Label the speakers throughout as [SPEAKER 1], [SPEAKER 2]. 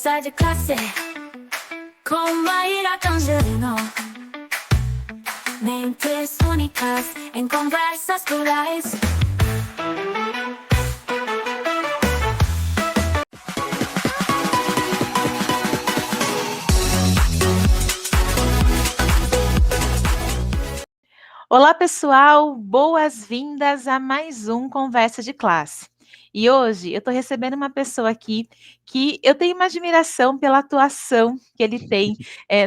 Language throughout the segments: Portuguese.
[SPEAKER 1] Conversa de classe com Maíra Tangerino. Mentes únicas em conversas plurais.
[SPEAKER 2] Olá, pessoal! Boas-vindas a mais um Conversa de Classe. E hoje eu estou recebendo uma pessoa aqui que eu tenho uma admiração pela atuação que ele tem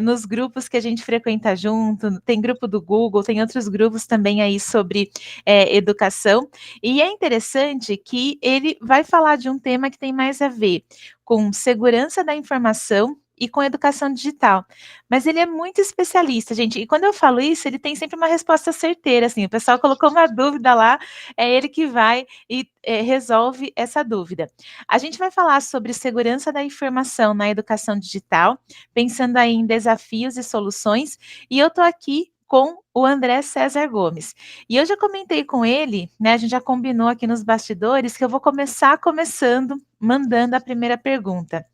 [SPEAKER 2] nos grupos que a gente frequenta junto. Tem grupo do Google, tem outros grupos também aí sobre educação. E é interessante que ele vai falar de um tema que tem mais a ver com segurança da informação e com educação digital. Mas ele é muito especialista, gente. E quando eu falo isso, ele tem sempre uma resposta certeira, assim. O pessoal colocou uma dúvida lá, é ele que vai e resolve essa dúvida. A gente vai falar sobre segurança da informação na educação digital, pensando aí em desafios e soluções. E eu estou aqui com o André César Gomes. E eu já comentei com ele, né? A gente já combinou aqui nos bastidores que eu vou começar mandando a primeira pergunta.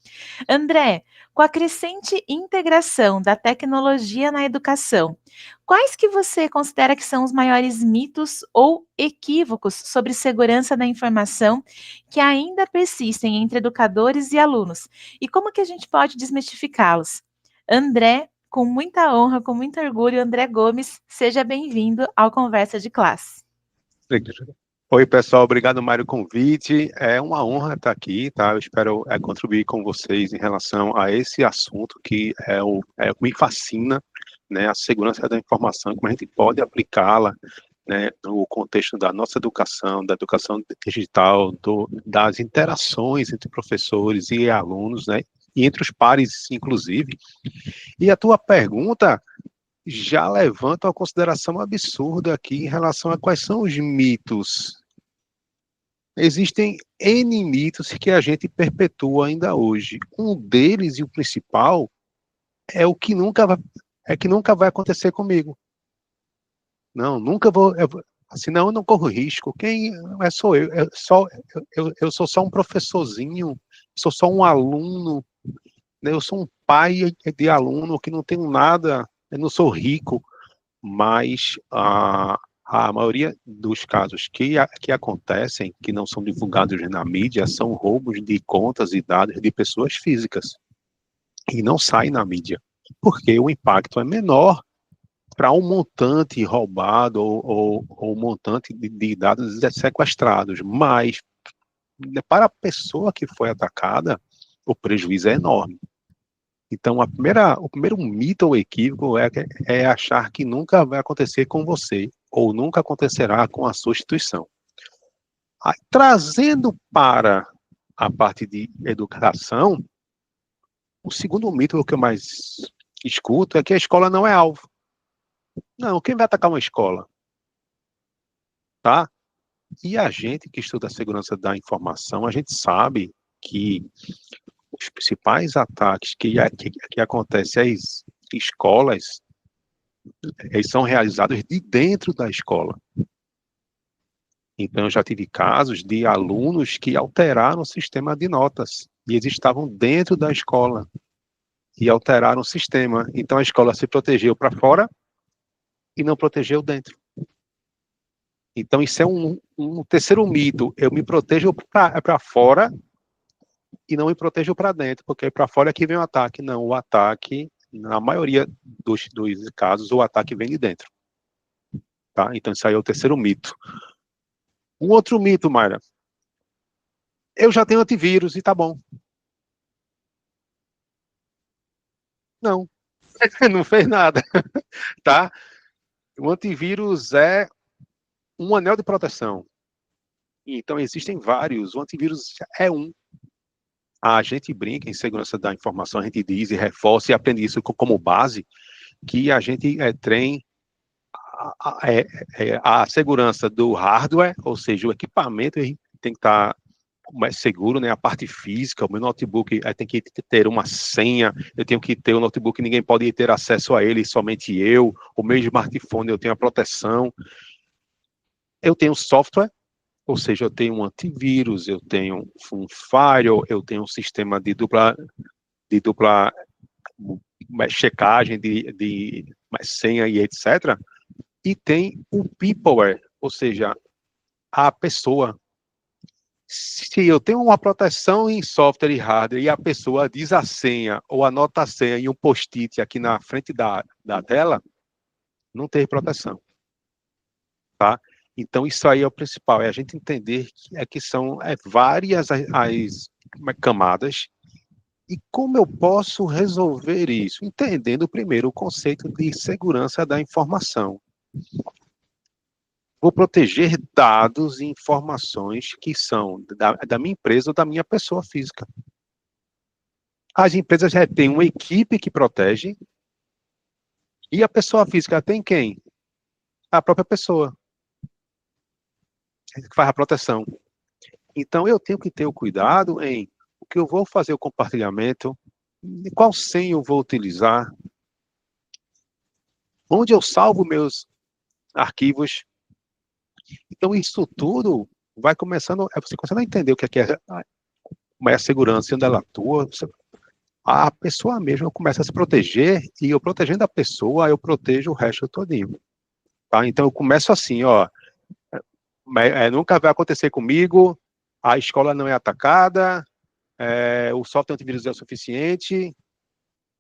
[SPEAKER 2] André, com a crescente integração da tecnologia na educação, quais que você considera que são os maiores mitos ou equívocos sobre segurança da informação que ainda persistem entre educadores e alunos? E como que a gente pode desmistificá-los? André, com muita honra, com muito orgulho, André Gomes, seja bem-vindo ao Conversa de Classe.
[SPEAKER 3] Oi, pessoal, obrigado, Mário, pelo convite. É uma honra estar aqui, tá? Eu espero contribuir com vocês em relação a esse assunto que me fascina, né? A segurança da informação, como a gente pode aplicá-la, né, no contexto da nossa educação, da educação digital, das interações entre professores e alunos, né? E entre os pares, inclusive. E a tua pergunta já levanta uma consideração absurda aqui em relação a quais são os mitos. Existem N mitos que a gente perpetua ainda hoje. Um deles, e o principal, é o que nunca vai acontecer comigo. Não, nunca vou. Senão eu não corro risco. Quem sou eu? Eu sou só um professorzinho, sou só um aluno, né? Eu sou um pai de aluno que não tenho nada, eu não sou rico, mas a maioria dos casos que acontecem, que não são divulgados na mídia, são roubos de contas e dados de pessoas físicas. E não saem na mídia, porque o impacto é menor para um montante roubado ou um montante de dados sequestrados. Mas, para a pessoa que foi atacada, o prejuízo é enorme. Então, o primeiro mito ou equívoco é achar que nunca vai acontecer com você, ou nunca acontecerá com a sua instituição. Trazendo para a parte de educação, o segundo mito que eu mais escuto é que a escola não é alvo. Não, quem vai atacar uma escola? Tá? E a gente que estuda a segurança da informação, a gente sabe que os principais ataques que acontecem às escolas, eles são realizados de dentro da escola. Então, eu já tive casos de alunos que alteraram o sistema de notas, e eles estavam dentro da escola, e alteraram o sistema. Então, a escola se protegeu para fora e não protegeu dentro. Então, isso é um terceiro mito. Eu me protejo para fora e não me protejo para dentro, porque para fora é que vem o ataque. Não, o ataque, na maioria dos casos, o ataque vem de dentro. Tá? Então, isso aí é o terceiro mito. Um outro mito, Mayra. Eu já tenho antivírus e tá bom. Não, não fez nada. Tá? O antivírus é um anel de proteção. Então, existem vários. O antivírus é um. A gente brinca em segurança da informação, a gente diz e reforça e aprende isso como base, que a gente treina a segurança do hardware, ou seja, o equipamento tem que estar mais seguro, né? A parte física, o meu notebook tem que ter uma senha, eu tenho que ter o notebook, ninguém pode ter acesso a ele, somente eu, o meu smartphone eu tenho a proteção, eu tenho software, ou seja, eu tenho um antivírus, eu tenho um firewall, eu tenho um sistema de dupla dupla checagem de senha e etc. E tem o peopleware, ou seja, a pessoa. Se eu tenho uma proteção em software e hardware e a pessoa diz a senha ou anota a senha em um post-it aqui na frente da tela, não tem proteção. Tá? Então, isso aí é o principal, é a gente entender que são várias as camadas e como eu posso resolver isso? Entendendo primeiro o conceito de segurança da informação. Vou proteger dados e informações que são da minha empresa ou da minha pessoa física. As empresas já têm uma equipe que protege e a pessoa física tem quem? A própria pessoa que faz a proteção. Então, eu tenho que ter o cuidado em o que eu vou fazer o compartilhamento, qual senha eu vou utilizar, onde eu salvo meus arquivos. Então, isso tudo vai começando, você começando a entender o que é a segurança, onde ela atua, a pessoa mesma começa a se proteger, e eu protegendo a pessoa, eu protejo o resto todinho. Tá? Então, eu começo assim, ó, nunca vai acontecer comigo, a escola não é atacada, o software antivírus é o suficiente,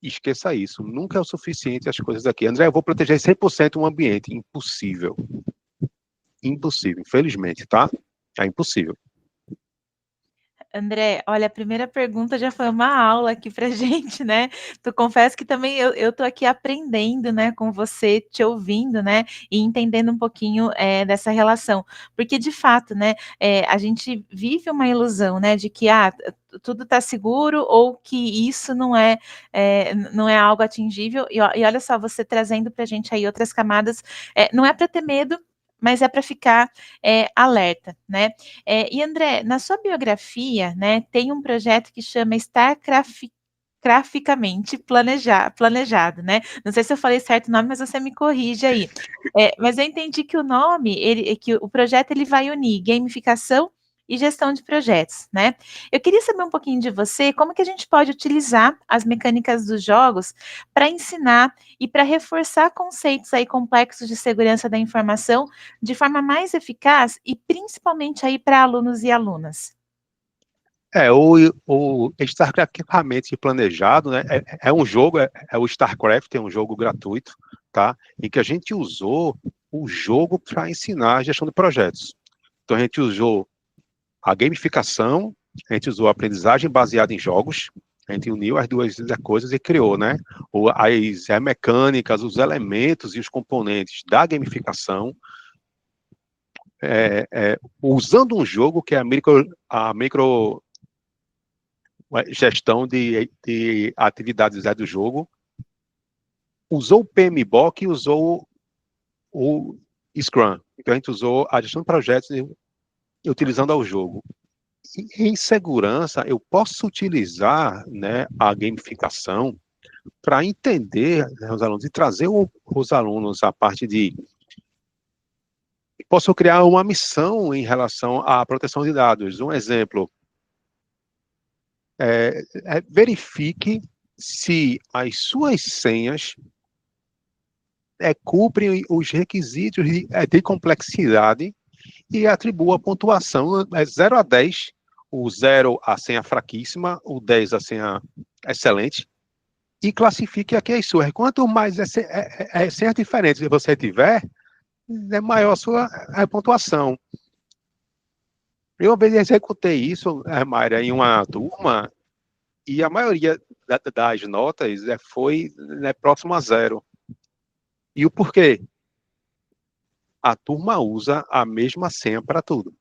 [SPEAKER 3] esqueça isso, nunca é o suficiente as coisas aqui. André, eu vou proteger 100% o ambiente, impossível. Impossível, infelizmente, tá? É impossível.
[SPEAKER 2] André, olha, a primeira pergunta já foi uma aula aqui pra gente, né? Tu confesso que também eu tô aqui aprendendo, né, com você, te ouvindo, né, e entendendo um pouquinho dessa relação, porque de fato, né, a gente vive uma ilusão, né, de que tudo tá seguro ou que isso não é algo atingível, e olha só, você trazendo pra gente aí outras camadas, não é para ter medo, mas é para ficar alerta, né? E André, na sua biografia, né, tem um projeto que chama Graficamente planejado, né? Não sei se eu falei certo o nome, mas você me corrige aí. Mas eu entendi que o nome, que o projeto ele vai unir gamificação e gestão de projetos, né? Eu queria saber um pouquinho de você, como que a gente pode utilizar as mecânicas dos jogos para ensinar e para reforçar conceitos aí complexos de segurança da informação de forma mais eficaz e principalmente aí para alunos e alunas.
[SPEAKER 3] O StarCraft planejado, né, é um jogo, é o StarCraft, é um jogo gratuito, tá? Em que a gente usou o jogo para ensinar a gestão de projetos. Então, a gente usou a gamificação, a gente usou a aprendizagem baseada em jogos, a gente uniu as duas coisas e criou, né, as mecânicas, os elementos e os componentes da gamificação, usando um jogo que é a micro gestão de atividades do jogo, usou o PMBOK e usou o Scrum. Então, a gente usou a gestão de projetos utilizando o jogo. E, em segurança, eu posso utilizar, né, a gamificação para entender, né, os alunos e trazer os alunos a parte de... Posso criar uma missão em relação à proteção de dados. Um exemplo, verifique se as suas senhas cumprem os requisitos de complexidade e atribua a pontuação 0 a 10, o 0 a senha fraquíssima, o 10 a senha excelente, e classifique aqui as suas. Quanto mais senhas diferentes você tiver, maior a sua pontuação. Eu, uma vez, executei isso, Mayra, em uma turma, e a maioria das notas foi, né, próximo a 0. E o porquê? A turma usa a mesma senha para tudo.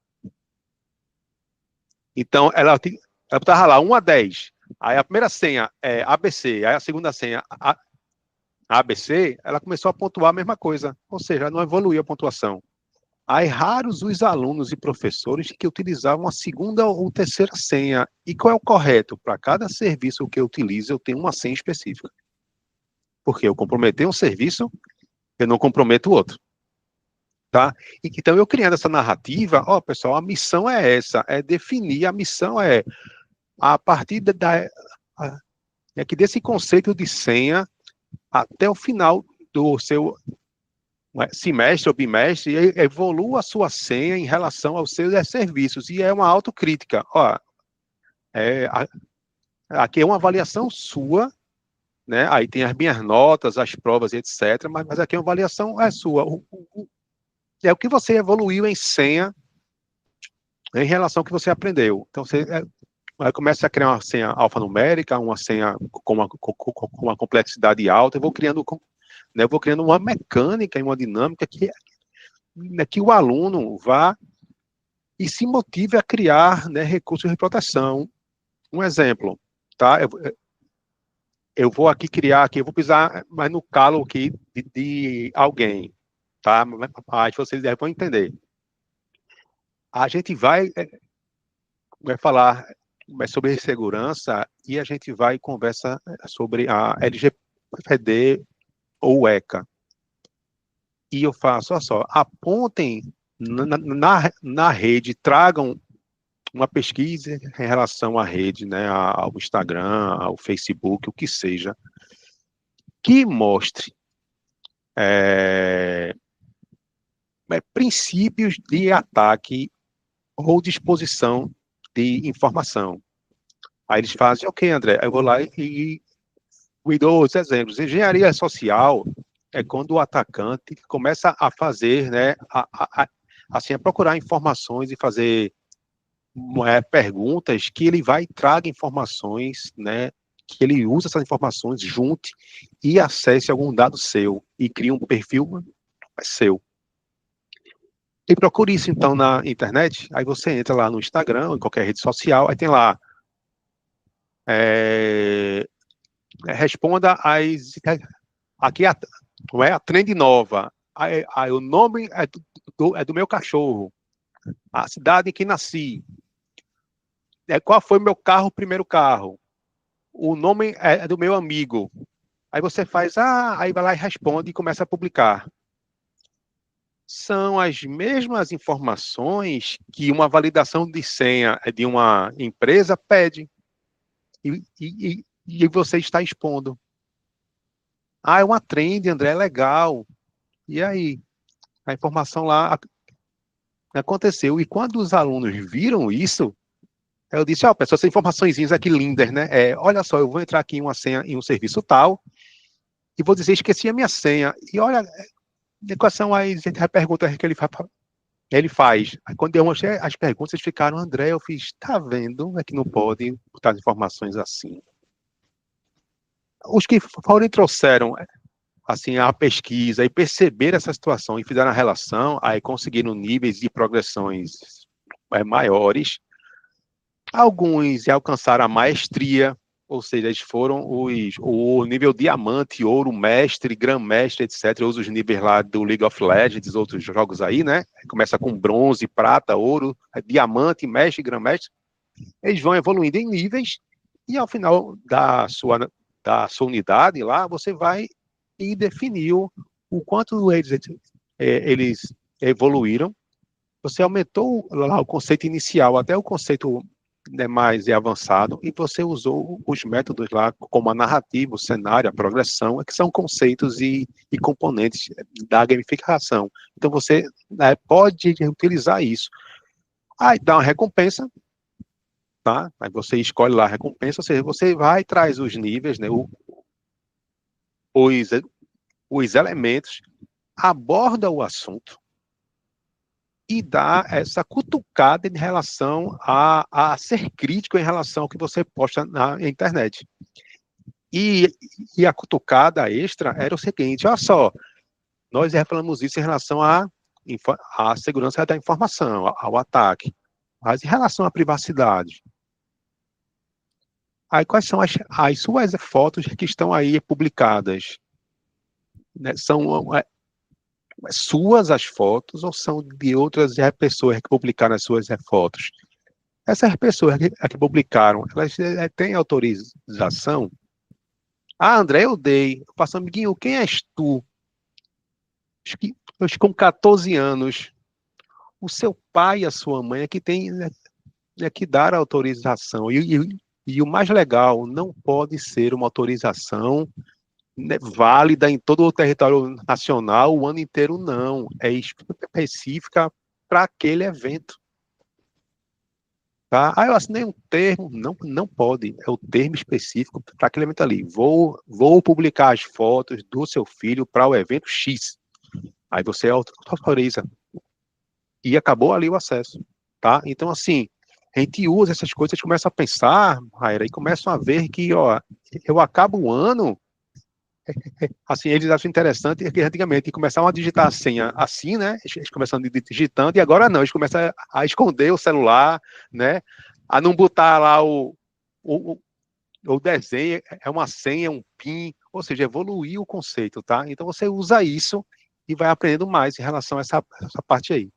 [SPEAKER 3] Então, ela estava lá, 1 a 10. Aí a primeira senha é ABC, aí a segunda senha ABC, ela começou a pontuar a mesma coisa. Ou seja, não evoluiu a pontuação. Aí raros os alunos e professores que utilizavam a segunda ou terceira senha. E qual é o correto? Para cada serviço que eu utilizo, eu tenho uma senha específica. Porque eu comprometi um serviço, eu não comprometo o outro. Tá? E, então, eu criando essa narrativa, pessoal, a missão é essa, é definir, a missão a partir é que desse conceito de senha até o final do seu semestre ou bimestre, evolua a sua senha em relação aos seus serviços, e é uma autocrítica. Ó, aqui é uma avaliação sua, né? Aí tem as minhas notas, as provas, etc., mas aqui é uma avaliação sua. É o que você evoluiu em senha em relação ao que você aprendeu. Então, você começa a criar uma senha alfanumérica, uma senha com uma complexidade alta, eu vou criando uma mecânica e uma dinâmica que o aluno vá e se motive a criar, né, recursos de proteção. Um exemplo, tá? Eu vou aqui criar, eu vou pisar mais no calo aqui de alguém, tá? Mas vocês vão entender. A gente vai falar sobre segurança e a gente vai conversar sobre a LGPD ou ECA. E eu faço, olha só, apontem na rede, tragam uma pesquisa em relação à rede, né, ao Instagram, ao Facebook, o que seja, que mostre princípios de ataque ou disposição de informação. Aí eles fazem, ok, André, eu vou lá e dou os exemplos. Engenharia social é quando o atacante começa a fazer, né, assim, a procurar informações e fazer perguntas que ele vai e traga informações, né, que ele usa essas informações, junte e acesse algum dado seu e cria um perfil seu. E procure isso, então, na internet. Aí você entra lá no Instagram, em qualquer rede social, aí tem lá responda as... Aqui não é a trend nova. Aí o nome é do meu cachorro. A cidade em que nasci. Qual foi meu carro, primeiro carro? O nome é do meu amigo. Aí você faz, aí vai lá e responde e começa a publicar. São as mesmas informações que uma validação de senha de uma empresa pede. E você está expondo. É uma trend, André, é legal. E aí? A informação lá aconteceu. E quando os alunos viram isso, eu disse, pessoal, essas informaçõezinhas aqui lindas, né? Olha só, eu vou entrar aqui em uma senha, em um serviço tal, e vou dizer, esqueci a minha senha. E olha, quais são as perguntas que ele faz. Aí, quando eu mostrei as perguntas, eles ficaram, André, eu fiz, tá vendo? É que não pode botar informações assim. Os que foram e trouxeram assim, a pesquisa e perceberam essa situação e fizeram a relação, aí conseguiram níveis de progressões maiores. Alguns alcançaram a maestria, ou seja, eles foram o nível diamante, ouro, mestre, grã-mestre, etc. Usa os níveis lá do League of Legends, outros jogos aí, né? Começa com bronze, prata, ouro, diamante, mestre, grã-mestre. Eles vão evoluindo em níveis e ao final da sua unidade lá, você vai e definir o quanto eles evoluíram. Você aumentou lá o conceito inicial até o conceito, né, mais avançado, e você usou os métodos lá, como a narrativa, o cenário, a progressão, que são conceitos e componentes da gamificação. Então, você, né, pode utilizar isso. Aí dá uma recompensa, tá? Aí você escolhe lá a recompensa, ou seja, você vai e traz os níveis, né, os elementos, aborda o assunto e dá essa cutucada em relação a ser crítico em relação ao que você posta na internet. E a cutucada extra era o seguinte, olha só, nós já falamos isso em relação à segurança da informação, ao ataque, mas em relação à privacidade. Aí quais são as suas fotos que estão aí publicadas? Né, são suas as fotos ou são de outras pessoas que publicaram as suas fotos? Essas pessoas que publicaram, elas têm autorização? André, eu dei. Eu faço, amiguinho, quem és tu? Acho que com 14 anos, o seu pai e a sua mãe é que tem, né, que dar a autorização. E E o mais legal, não pode ser uma autorização, né, válida em todo o território nacional o ano inteiro, não. É específica para aquele evento. Tá? Eu assinei um termo, não, não pode, é o termo específico para aquele evento ali. Vou publicar as fotos do seu filho para o evento X. Aí você autoriza. E acabou ali o acesso. Tá? Então, assim, a gente usa essas coisas, começa a pensar, Raíra, e começam a ver que, ó, eu acabo o ano, assim, eles acham interessante que antigamente começavam a digitar a senha assim, né? Eles começam digitando, e agora não, eles começam a esconder o celular, né? A não botar lá o, o desenho, é uma senha, um PIN, ou seja, evoluir o conceito, tá? Então você usa isso e vai aprendendo mais em relação a essa parte aí.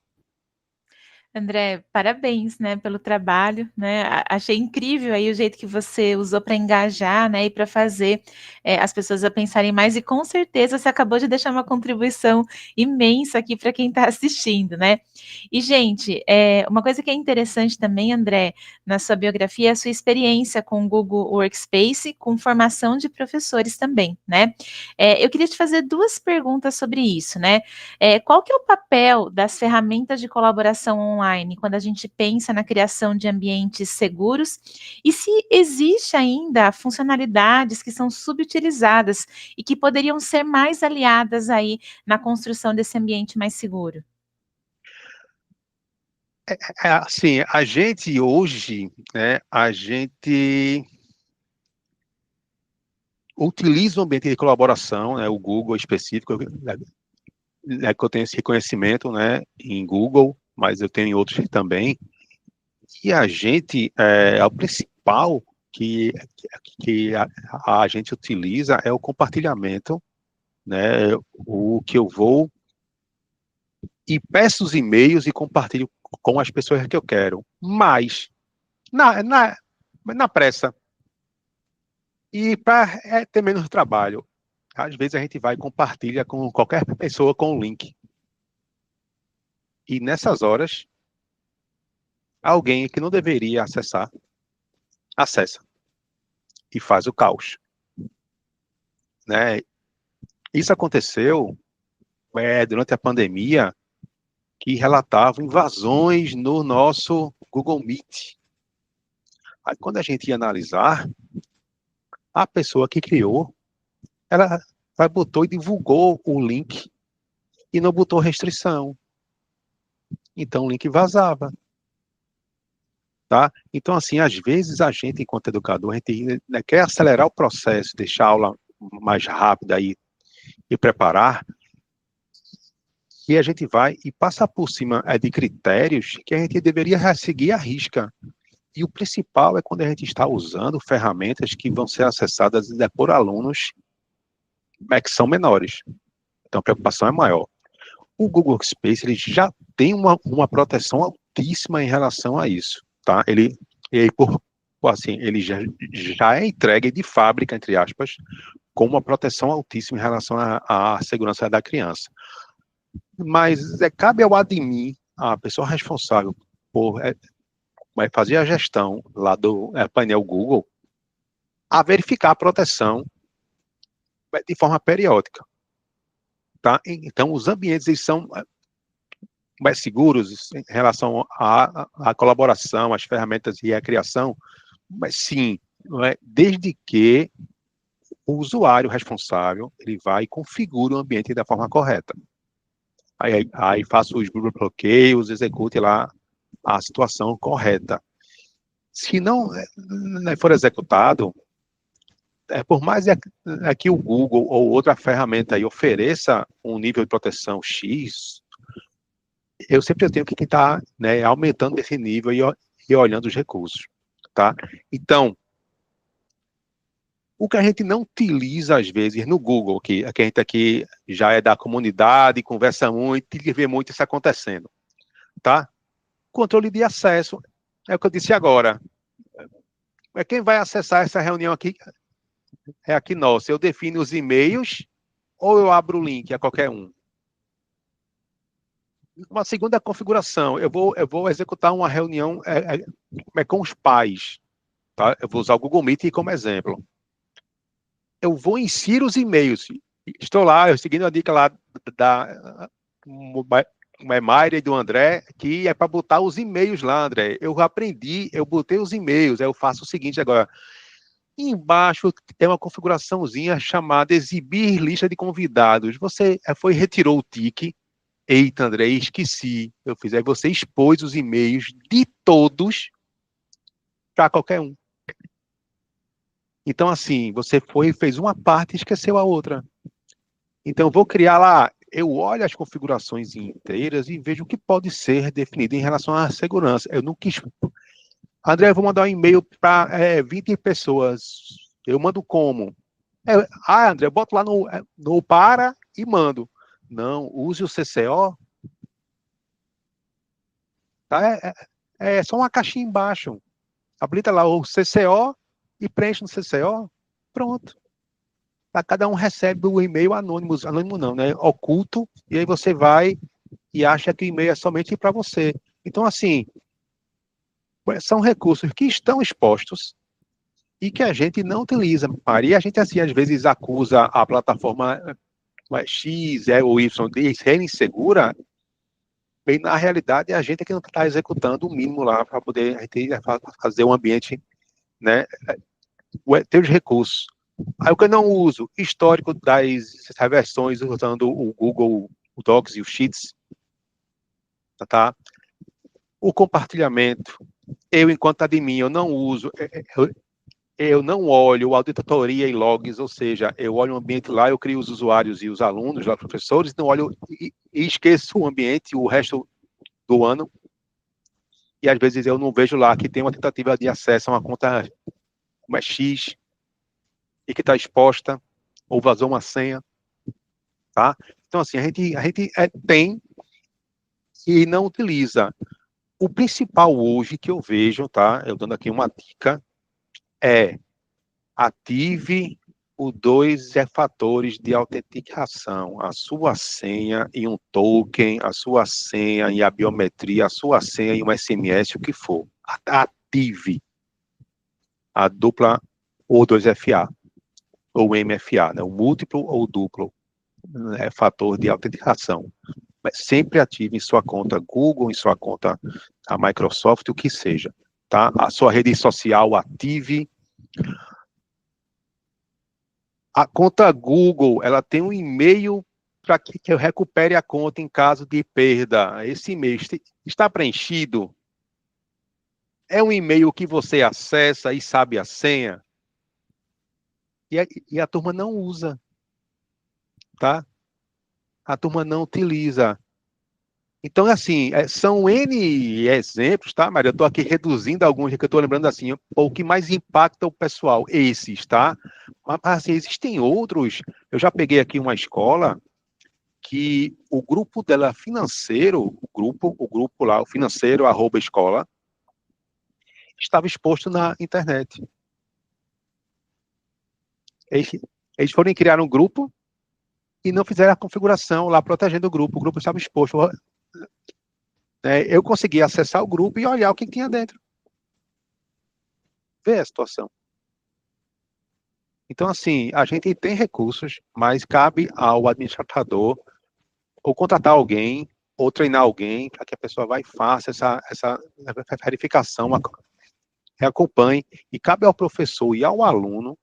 [SPEAKER 2] André, parabéns, né, pelo trabalho, né? Achei incrível aí o jeito que você usou para engajar, né, e para fazer as pessoas a pensarem mais. E com certeza você acabou de deixar uma contribuição imensa aqui para quem está assistindo, né? E gente, uma coisa que é interessante também, André, na sua biografia, é a sua experiência com o Google Workspace, com formação de professores também, né? Eu queria te fazer duas perguntas sobre isso, né? Qual que é o papel das ferramentas de colaboração online quando a gente pensa na criação de ambientes seguros e se existe ainda funcionalidades que são subutilizadas e que poderiam ser mais aliadas aí na construção desse ambiente mais seguro?
[SPEAKER 3] Assim, a gente hoje, né, a gente utiliza o ambiente de colaboração, né, o Google específico, né, que eu tenho esse reconhecimento, né, em Google, mas eu tenho em outros também. E a gente, o principal que a gente utiliza é o compartilhamento, né, o que eu vou e peço os e-mails e compartilho com as pessoas que eu quero, mas na pressa e para ter menos trabalho. Às vezes a gente vai e compartilha com qualquer pessoa com o link. E nessas horas, alguém que não deveria acessar, acessa e faz o caos, né? Isso aconteceu durante a pandemia, que relatavam invasões no nosso Google Meet. Aí, quando a gente ia analisar, a pessoa que criou, ela botou e divulgou o link e não botou restrição. Então, o link vazava. Tá? Então, assim, às vezes a gente, enquanto educador, a gente, né, quer acelerar o processo, deixar a aula mais rápida e preparar, e a gente vai e passa por cima de critérios que a gente deveria seguir à risca. E o principal é quando a gente está usando ferramentas que vão ser acessadas por alunos que são menores. Então, a preocupação é maior. O Google Workspace ele já tem uma proteção altíssima em relação a isso. Tá? Ele assim, ele já é entregue de fábrica, entre aspas, com uma proteção altíssima em relação à segurança da criança. Mas cabe ao admin, a pessoa responsável por fazer a gestão lá do painel Google, a verificar a proteção de forma periódica. Tá? Então, os ambientes eles são mais seguros em relação à colaboração, às ferramentas e à criação, mas sim, desde que o usuário responsável ele vai e configura o ambiente da forma correta. Aí faça os bloqueios, execute lá a situação correta. Se não for executado, por mais que o Google ou outra ferramenta aí ofereça um nível de proteção X, eu sempre tenho que estar, né, aumentando esse nível e olhando os recursos, tá? Então, o que a gente não utiliza às vezes no Google, que a gente aqui já é da comunidade, conversa muito e vê muito isso acontecendo, tá? Controle de acesso, é o que eu disse agora. Quem vai acessar essa reunião aqui é aqui nossa. Eu defino os e-mails ou eu abro o link a qualquer um. Uma segunda configuração, eu vou executar uma reunião com os pais, tá? Eu vou usar o Google Meet como exemplo. Eu vou inserir os e-mails. Estou lá, eu seguindo a dica lá da Mayra e do André, que é para botar os e-mails lá, André. Eu aprendi, eu botei os e-mails, aí eu faço o seguinte agora. Embaixo tem uma configuraçãozinha chamada exibir lista de convidados. Você retirou o tique. Eita, André, esqueci. Eu fiz. Aí você expôs os e-mails de todos para qualquer um. Então, assim, você fez uma parte e esqueceu a outra. Então, eu vou criar lá, eu olho as configurações inteiras e vejo o que pode ser definido em relação à segurança. Eu não quis. André, eu vou mandar um e-mail para 20 pessoas. Eu mando como? André, eu boto lá no para e mando. Não, use o CCO. Tá? É só uma caixinha embaixo. Habilita lá o CCO e preenche no CCO. Pronto. Cada um recebe o e-mail anônimo não, né? Oculto, e aí você vai e acha que o e-mail é somente para você. Então, assim, são recursos que estão expostos e que a gente não utiliza. E a gente, assim, às vezes acusa a plataforma X ou Y de ser insegura, bem, na realidade, a gente é que não está executando o mínimo lá para poder fazer um ambiente, né, ter os recursos. Aí o que eu não uso, histórico das versões usando o Google Docs e o Sheets, tá? O compartilhamento, enquanto admin, eu não uso, eu não olho auditoria e logs, ou seja, eu olho o ambiente lá, eu crio os usuários e os alunos, os professores, não olho e esqueço o ambiente o resto do ano, e às vezes eu não vejo lá que tem uma tentativa de acesso a uma conta como é X, e que está exposta, ou vazou uma senha, tá? Então, assim, a gente tem e não utiliza. O principal hoje que eu vejo, tá? Eu dando aqui uma dica, é ative os 2 fatores de autenticação, a sua senha e um token, a sua senha e a biometria, a sua senha e um SMS, o que for. Ative a dupla ou 2FA, ou MFA, né? O múltiplo ou duplo, né? Fator de autenticação. Mas sempre ative em sua conta Google, em sua conta a Microsoft, o que seja, tá? A sua rede social ative. A conta Google, ela tem um e-mail para que eu recupere a conta em caso de perda. Esse e-mail está preenchido? É um e-mail que você acessa e sabe a senha? E a turma não usa, tá? A turma não utiliza. Então, assim, são N exemplos, tá, Maria? Eu estou aqui reduzindo alguns que eu estou lembrando assim, o que mais impacta o pessoal, esses, tá? Mas, assim, existem outros. Eu já peguei aqui uma escola que o grupo dela financeiro, o grupo lá, o financeiro, @escola, estava exposto na internet. Eles foram criar um grupo e não fizeram a configuração lá protegendo o grupo estava exposto. Eu consegui acessar o grupo e olhar o que tinha dentro. Ver a situação. Então, assim, a gente tem recursos, mas cabe ao administrador ou contratar alguém, ou treinar alguém, para que a pessoa vá e faça essa verificação, acompanhe, e cabe ao professor e ao aluno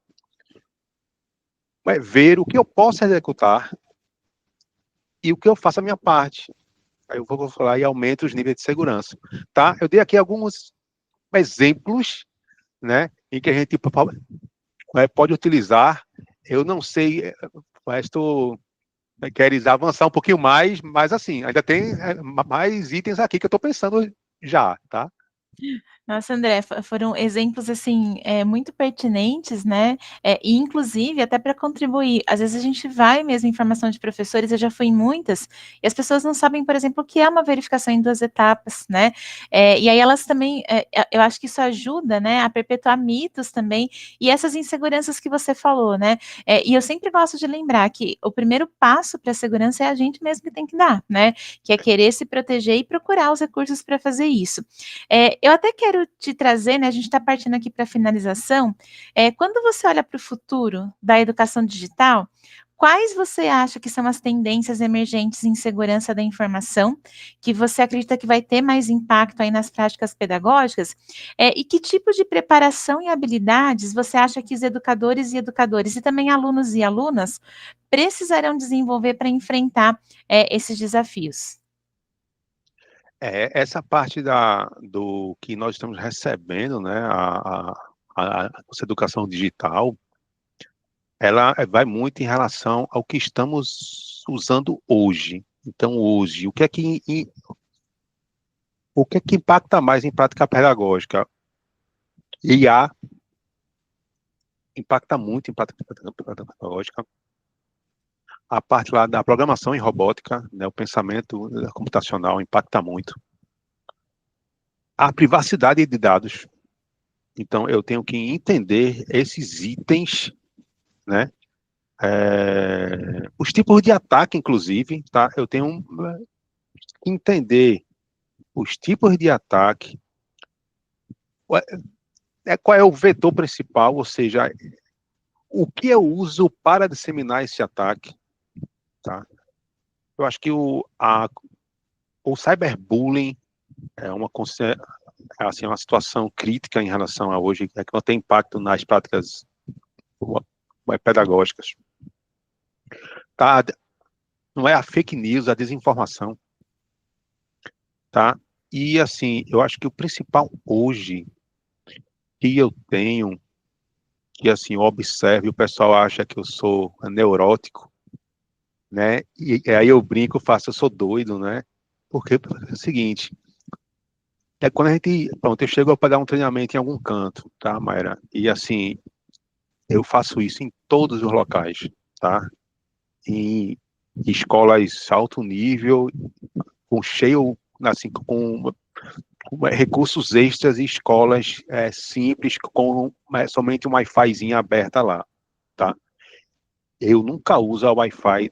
[SPEAKER 3] ver o que eu posso executar e o que eu faço a minha parte. Aí eu vou falar e aumento os níveis de segurança. Tá? Eu dei aqui alguns exemplos, né, em que a gente pode utilizar. Eu não sei, mas tu queres avançar um pouquinho mais, mas assim, ainda tem mais itens aqui que eu estou pensando já, tá?
[SPEAKER 2] Nossa, André, foram exemplos, assim, muito pertinentes, né, e inclusive até para contribuir, às vezes a gente vai mesmo em formação de professores, eu já fui em muitas, e as pessoas não sabem, por exemplo, o que é uma verificação em 2 etapas, né, e aí elas também, eu acho que isso ajuda, né, a perpetuar mitos também, e essas inseguranças que você falou, né, e eu sempre gosto de lembrar que o primeiro passo para a segurança é a gente mesmo que tem que dar, né, que é querer se proteger e procurar os recursos para fazer isso. eu até quero te trazer, né, a gente está partindo aqui para a finalização, quando você olha para o futuro da educação digital, quais você acha que são as tendências emergentes em segurança da informação, que você acredita que vai ter mais impacto aí nas práticas pedagógicas, e que tipo de preparação e habilidades você acha que os educadores e também alunos e alunas precisarão desenvolver para enfrentar, esses desafios?
[SPEAKER 3] Essa parte do que nós estamos recebendo, né, a nossa educação digital, ela vai muito em relação ao que estamos usando hoje. Então, hoje, o que é que impacta mais em prática pedagógica? IA impacta muito em prática pedagógica. A parte lá da programação em robótica, né, o pensamento computacional impacta muito. A privacidade de dados. Então, eu tenho que entender esses itens, né? Os tipos de ataque, inclusive, tá? Eu tenho que entender os tipos de ataque, qual é o vetor principal, ou seja, o que eu uso para disseminar esse ataque, tá? Eu acho que o cyberbullying é assim, uma situação crítica em relação a hoje, que não tem impacto nas práticas pedagógicas. Tá? Não é a fake news, a desinformação. Tá? E, assim, eu acho que o principal hoje que eu tenho, que, assim, eu observo, e o pessoal acha que eu sou neurótico, né? E aí eu brinco, eu sou doido, né? Porque é o seguinte, quando a gente, pronto, eu chego para dar um treinamento em algum canto, tá, Mayra? E, assim, eu faço isso em todos os locais, tá? Em escolas alto nível, com cheio, assim, com recursos extras e escolas simples, com somente um Wi-Fizinho aberta lá, tá? Eu nunca uso a Wi-Fi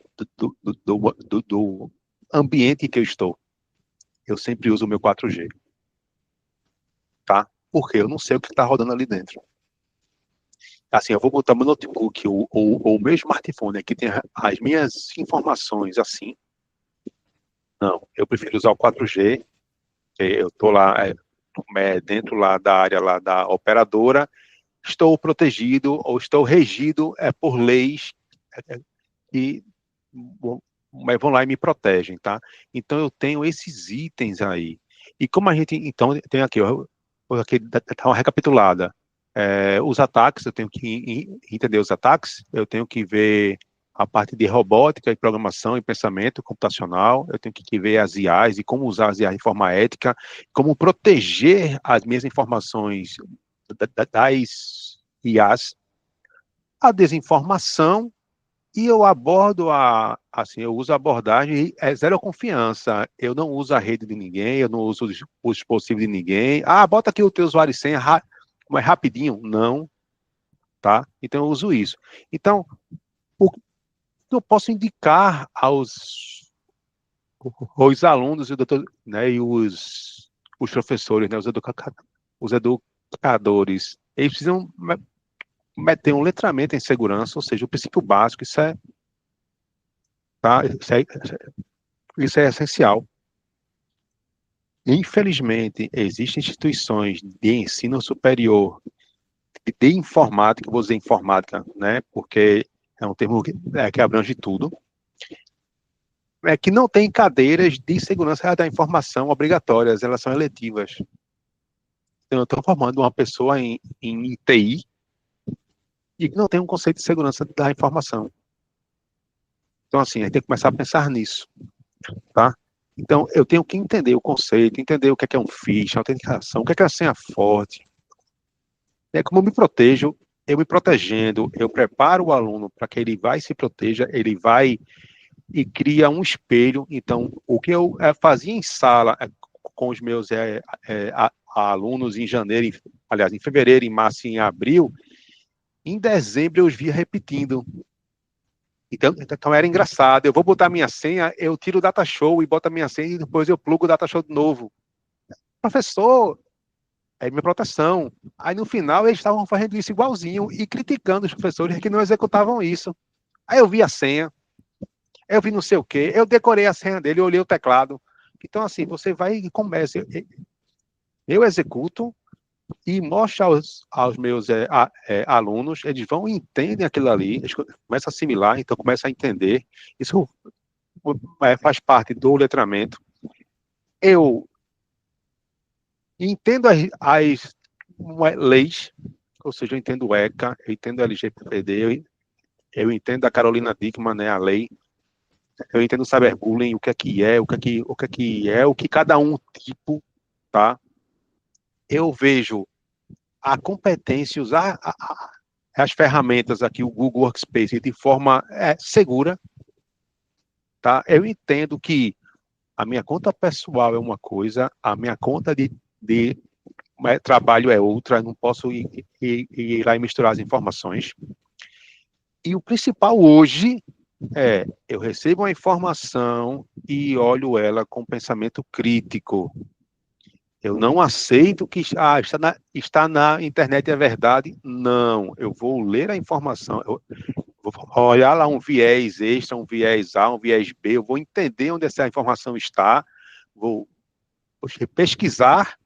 [SPEAKER 3] do ambiente em que eu estou. Eu sempre uso o meu 4G, tá? Porque eu não sei o que está rodando ali dentro. Assim, eu vou botar meu notebook ou o meu smartphone que tem as minhas informações assim. Não, eu prefiro usar o 4G. Eu estou lá dentro lá da área lá da operadora, estou protegido ou estou regido por leis que vão lá e me protegem, tá? Então eu tenho esses itens aí. E como a gente, então, tem aqui, aqui tá uma recapitulada. Os ataques, eu tenho que entender os ataques, eu tenho que ver a parte de robótica e programação e pensamento computacional, eu tenho que ver as IAs e como usar as IAs de forma ética, como proteger as minhas informações das IAs, a desinformação, e eu abordo assim, eu uso a abordagem zero confiança. Eu não uso a rede de ninguém, eu não uso o dispositivo de ninguém. Bota aqui o teu usuário e senha, como é rapidinho. Não, tá? Então eu uso isso. Então, o que eu posso indicar aos alunos né, e os professores, né, os educadores, eles precisam meter um letramento em segurança, ou seja, o princípio básico, tá? Isso é essencial. Infelizmente, existem instituições de ensino superior de informática, vou dizer informática, né, porque é um termo que abrange tudo, que não tem cadeiras de segurança da informação obrigatórias, elas são eletivas. Então, eu estou formando uma pessoa em TI e que não tem um conceito de segurança da informação. Então, assim, a gente tem que começar a pensar nisso, tá? Então, eu tenho que entender o conceito, entender o que é um phishing, autenticação, o que é a senha forte. Como eu me protejo, eu me protegendo, eu preparo o aluno para que ele vai se proteja, ele vai e cria um espelho. Então, o que eu fazia em sala com os meus alunos em janeiro, aliás, em fevereiro, em março e em abril, em dezembro eu os via repetindo. Então era engraçado. Eu vou botar minha senha, eu tiro o data show e boto a minha senha e depois eu plugo o data show de novo. Professor, é minha proteção. Aí no final eles estavam fazendo isso igualzinho e criticando os professores que não executavam isso. Aí eu vi a senha, eu vi não sei o quê, eu decorei a senha dele, eu olhei o teclado. Então, assim, você vai e começa. Eu executo e mostro aos meus alunos, eles vão e entendem aquilo ali, eles começam a assimilar, então começam a entender. Isso faz parte do letramento. Eu entendo as leis, ou seja, eu entendo o ECA, eu entendo o LGPD, eu entendo a Carolina Dickmann, né, a lei, eu entendo o cyberbullying, o que é que é, o que cada um tipo, tá? Eu vejo a competência, usar as ferramentas aqui, o Google Workspace, de forma segura, tá? Eu entendo que a minha conta pessoal é uma coisa, a minha conta de trabalho é outra, não posso ir lá e misturar as informações. E o principal hoje eu recebo uma informação e olho ela com pensamento crítico. Eu não aceito que está na internet é verdade. Não, eu vou ler a informação, eu vou olhar lá um viés extra, um viés A, um viés B, eu vou entender onde essa informação está, vou pesquisar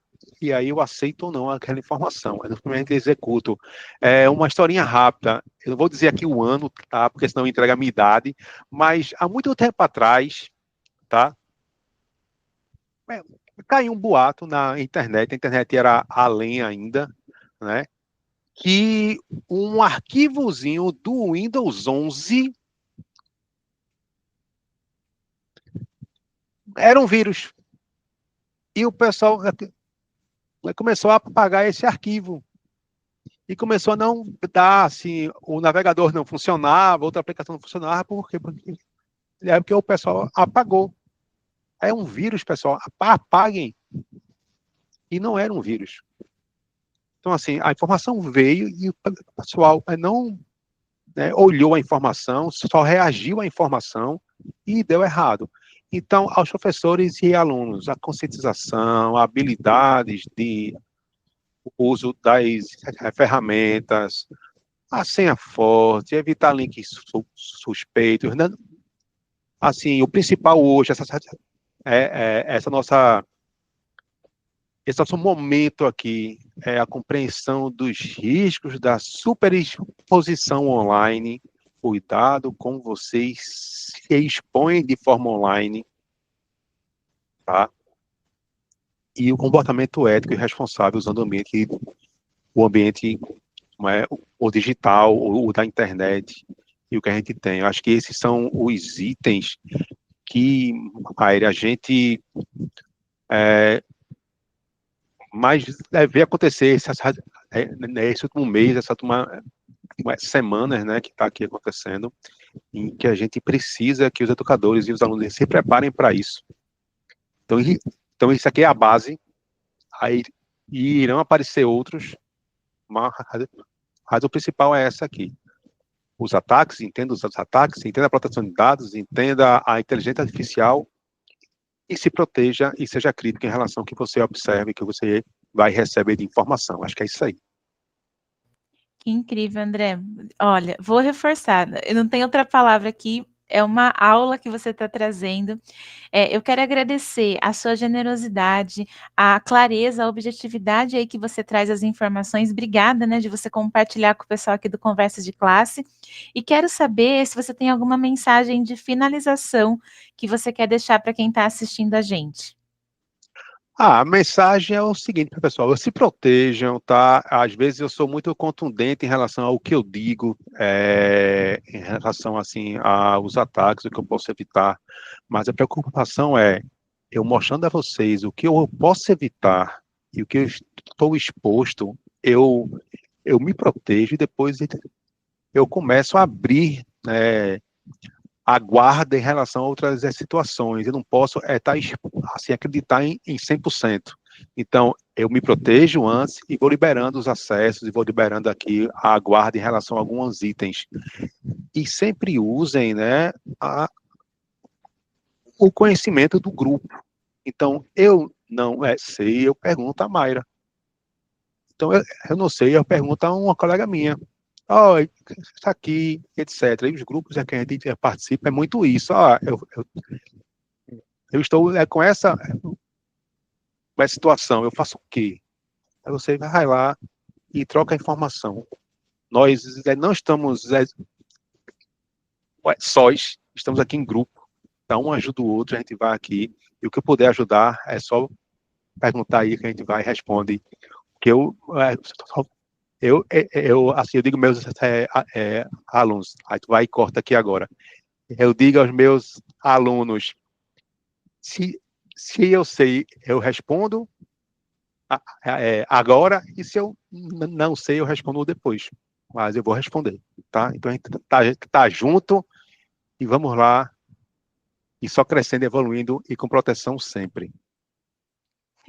[SPEAKER 3] e aí eu aceito ou não aquela informação. Eu simplesmente executo. É uma historinha rápida, eu não vou dizer aqui o ano, tá? Porque senão entrega a minha idade, mas há muito tempo atrás, tá? Caiu um boato na internet, a internet era além ainda, né? Que um arquivozinho do Windows 11 era um vírus. E o pessoal começou a apagar esse arquivo. E começou a não dar, assim, o navegador não funcionava, outra aplicação não funcionava, por quê? Porque o pessoal apagou. É um vírus, pessoal, apaguem. E não era um vírus. Então, assim, a informação veio e o pessoal não olhou a informação, só reagiu à informação e deu errado. Então, aos professores e alunos, a conscientização, habilidades de uso das ferramentas, a senha forte, evitar links suspeitos. Né? Assim, o principal hoje, essa nossa, esse nosso momento aqui, é a compreensão dos riscos da superexposição online. Cuidado com vocês se expõem de forma online, tá? E o comportamento ético e responsável usando o ambiente o digital, o da internet e o que a gente tem. Eu acho que esses são os itens que a gente mais vê acontecer nesse último mês, essa última semanas, né, que está aqui acontecendo, em que a gente precisa que os educadores e os alunos se preparem para isso. Então, isso aqui é a base, aí irão aparecer outros, mas o principal é essa aqui. Os ataques, entenda os ataques, entenda a proteção de dados, entenda a inteligência artificial e se proteja e seja crítico em relação ao que você observe, que você vai receber de informação. Acho que é isso aí.
[SPEAKER 2] Que incrível, André. Olha, vou reforçar, eu não tenho outra palavra aqui, é uma aula que você está trazendo. Eu quero agradecer a sua generosidade, a clareza, a objetividade aí que você traz as informações. Obrigada, né, de você compartilhar com o pessoal aqui do Conversa de Classe. E quero saber se você tem alguma mensagem de finalização que você quer deixar para quem está assistindo a gente.
[SPEAKER 3] A mensagem é o seguinte, pessoal, se protejam, tá? Às vezes eu sou muito contundente em relação ao que eu digo, em relação, assim, aos ataques, o que eu posso evitar, mas a preocupação é eu mostrando a vocês o que eu posso evitar e o que eu estou exposto, eu me protejo e depois eu começo a abrir, a guarda em relação a outras situações. Eu não posso assim, acreditar em 100%. Então, eu me protejo antes e vou liberando os acessos e vou liberando aqui a guarda em relação a alguns itens. E sempre usem, né, o conhecimento do grupo. Então, eu não sei, eu pergunto a Mayra. Então, eu não sei, eu pergunto a uma colega minha, ó, isso aqui, etc. E os grupos em que a gente participa é muito isso. Ó, eu estou com essa situação, eu faço o quê? Aí você vai lá e troca a informação. Nós não estamos sós, estamos aqui em grupo. Então, um ajuda o outro, a gente vai aqui. E o que eu puder ajudar é só perguntar aí que a gente vai e responde. Que assim, eu digo meus alunos, aí tu vai e corta aqui agora. Eu digo aos meus alunos, se eu sei, eu respondo agora, e se eu não sei, eu respondo depois. Mas eu vou responder, tá? Então a gente tá junto e vamos lá, e só crescendo, evoluindo e com proteção sempre.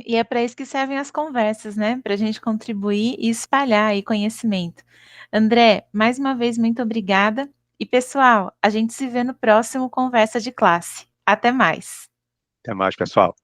[SPEAKER 2] E é para isso que servem as conversas, né? Para a gente contribuir e espalhar aí conhecimento. André, mais uma vez, muito obrigada. E, pessoal, a gente se vê no próximo Conversa de Classe. Até mais.
[SPEAKER 3] Até mais, pessoal.